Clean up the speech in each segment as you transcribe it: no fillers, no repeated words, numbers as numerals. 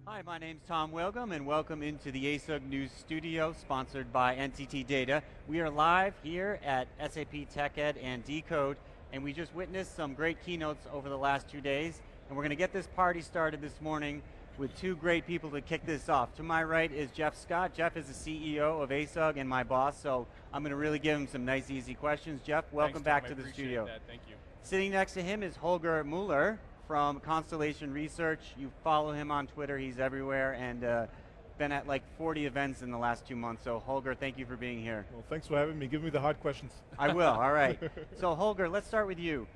Hi, my name's Tom Wilgum, and welcome into the ASUG News Studio, sponsored by NTT Data. We are live here at SAP TechEd and dcode, and we just witnessed some great keynotes over the last 2 days, and we're going to get this party started this morning with two great people to kick this off. To my right is Geoff Scott. Geoff is the CEO of ASUG and my boss, so I'm going to really give him some nice, easy questions. Geoff, welcome back to the studio. That. Thank you. Sitting next to him is Holger Mueller from Constellation Research. You follow him on Twitter, he's everywhere, and been at like 40 events in the last 2 months. So Holger, thank you for being here. Well, thanks for having me. Give me the hard questions. I will, all right. So Holger, let's start with you.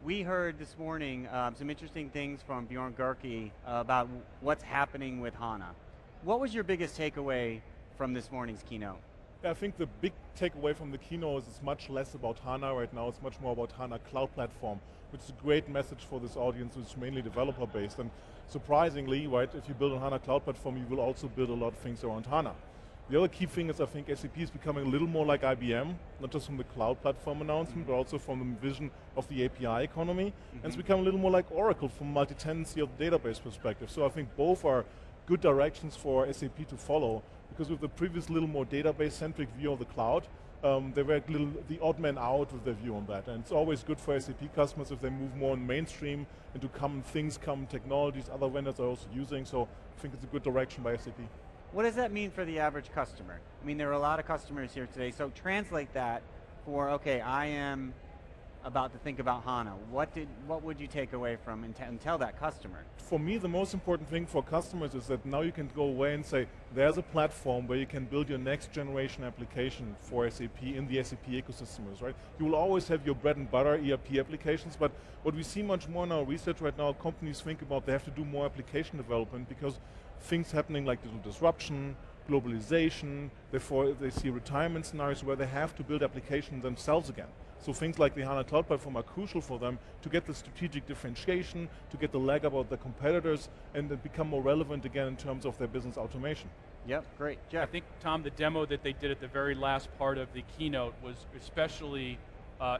We heard this morning some interesting things from Bjoern Goerke about what's happening with HANA. What was your biggest takeaway from this morning's keynote? Yeah, I think the big takeaway from the keynote is it's much less about HANA right now. It's much more about HANA Cloud Platform, which is a great message for this audience, which is mainly developer-based. And surprisingly, right, if you build a HANA Cloud Platform, you will also build a lot of things around HANA. The other key thing is I think SAP is becoming a little more like IBM, not just from the Cloud Platform announcement, but also from the vision of the API economy. And it's become a little more like Oracle from multi-tenancy of the database perspective. So I think both are good directions for SAP to follow, because with the previous little more database-centric view of the cloud, they were the odd man out with their view on that. And it's always good for SAP customers if they move more in mainstream into common things, common technologies other vendors are also using. So I think it's a good direction by SAP. What does that mean for the average customer? I mean, there are a lot of customers here today, so translate that for, okay, I am about to think about HANA. What would you take away from and tell that customer? For me, the most important thing for customers is that now you can go away and say, there's a platform where you can build your next generation application for SAP in the SAP ecosystems, right? You will always have your bread and butter ERP applications, but what we see much more in our research right now, companies think about they have to do more application development because things happening like digital disruption, globalization, therefore they see retirement scenarios where they have to build applications themselves again. So things like the HANA Cloud Platform are crucial for them to get the strategic differentiation, to get the leg about the competitors, and then become more relevant again in terms of their business automation. Yep, great. Geoff? I think, Tom, the demo that they did at the very last part of the keynote was especially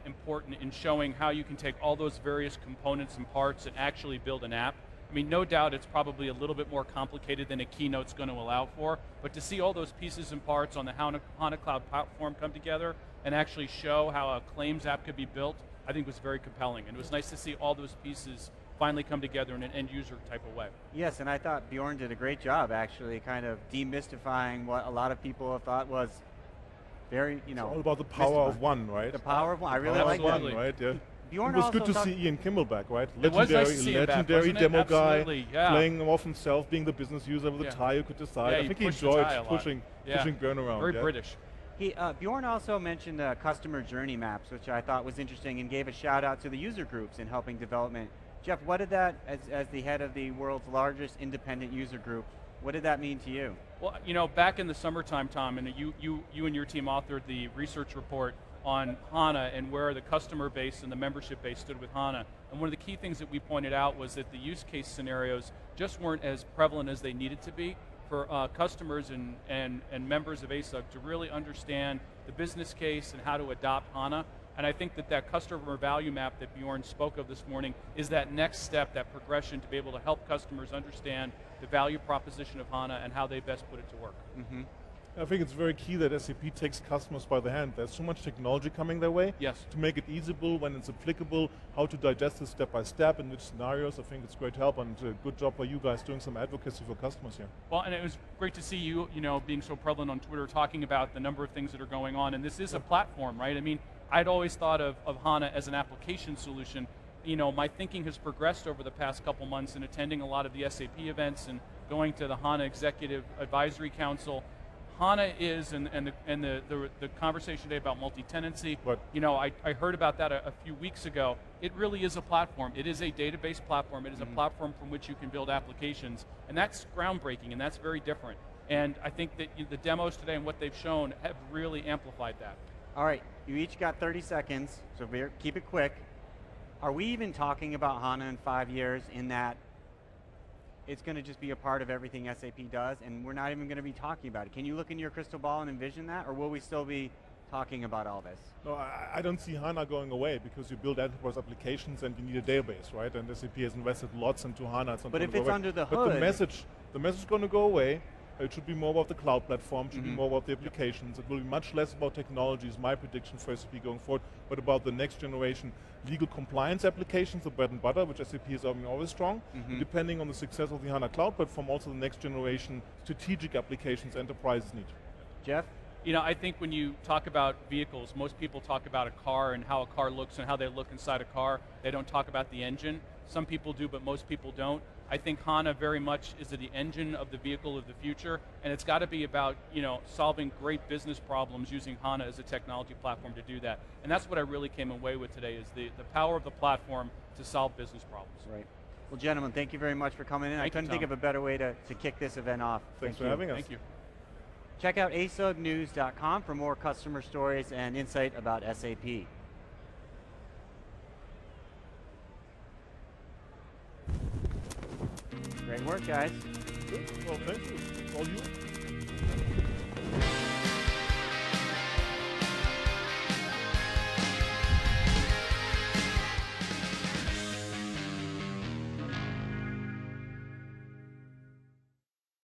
important in showing how you can take all those various components and parts and actually build an app. I mean, no doubt it's probably a little bit more complicated than a keynote's going to allow for, but to see all those pieces and parts on the HANA Cloud Platform come together and actually show how a claims app could be built, I think was very compelling. And it was nice to see all those pieces finally come together in an end user type of way. Yes, and I thought Bjoern did a great job actually kind of demystifying what a lot of people have thought was very, It's all about the power of one, right? The power of one, I really like that. One, right? Yeah. Bjoern it was good to see Ian Kimmel back, right? Legendary demo guy, playing off himself, being the business user with the tie who could decide. I think he enjoyed pushing Bjoern around. Very British. Bjoern also mentioned customer journey maps, which I thought was interesting, and gave a shout out to the user groups in helping development. Geoff, what did that, as the head of the world's largest independent user group, what did that mean to you? Well, you know, back in the summertime, Tom, and you and your team authored the research report on HANA and where the customer base and the membership base stood with HANA. And one of the key things that we pointed out was that the use case scenarios just weren't as prevalent as they needed to be for customers and members of ASUG to really understand the business case and how to adopt HANA. And I think that that customer value map that Bjoern spoke of this morning is that next step, that progression to be able to help customers understand the value proposition of HANA and how they best put it to work. Mm-hmm. I think it's very key that SAP takes customers by the hand. There's so much technology coming their way. Yes. To make it easable when it's applicable, how to digest it step by step, in which scenarios. I think it's great help, and a good job by you guys doing some advocacy for customers here. Well, and it was great to see you, being so prevalent on Twitter, talking about the number of things that are going on, and this is a platform, right? I mean, I'd always thought of HANA as an application solution. My thinking has progressed over the past couple months in attending a lot of the SAP events and going to the HANA Executive Advisory Council. HANA is, and the conversation today about multi-tenancy, I heard about that a few weeks ago. It really is a platform. It is a database platform. It is a platform from which you can build applications, and that's groundbreaking, and that's very different. And I think that the demos today and what they've shown have really amplified that. All right, you each got 30 seconds, so keep it quick. Are we even talking about HANA in 5 years in that it's going to just be a part of everything SAP does, and we're not even going to be talking about it? Can you look in your crystal ball and envision that, or will we still be talking about all this? No, I don't see HANA going away because you build enterprise applications and you need a database, right? And SAP has invested lots into HANA. But if it's under the hood. But the message, The message is going to go away. It should be more about the cloud platform, should be more about the applications. It will be much less about technology, is my prediction for SAP going forward, but about the next generation legal compliance applications, the bread and butter, which SAP is always strong. Depending on the success of the HANA Cloud Platform, also the next generation strategic applications enterprises need. Geoff? You know, I think when you talk about vehicles, most people talk about a car and how a car looks and how they look inside a car. They don't talk about the engine. Some people do, but most people don't. I think HANA very much is the engine of the vehicle of the future, and it's got to be about, you know, solving great business problems using HANA as a technology platform to do that. And that's what I really came away with today, is the power of the platform to solve business problems. Right. Well, gentlemen, thank you very much for coming in. I couldn't think of a better way to kick this event off. Thanks for having us. Thank you. Check out asugnews.com for more customer stories and insight about SAP. Great work, guys. Good. Well, thank you. All you.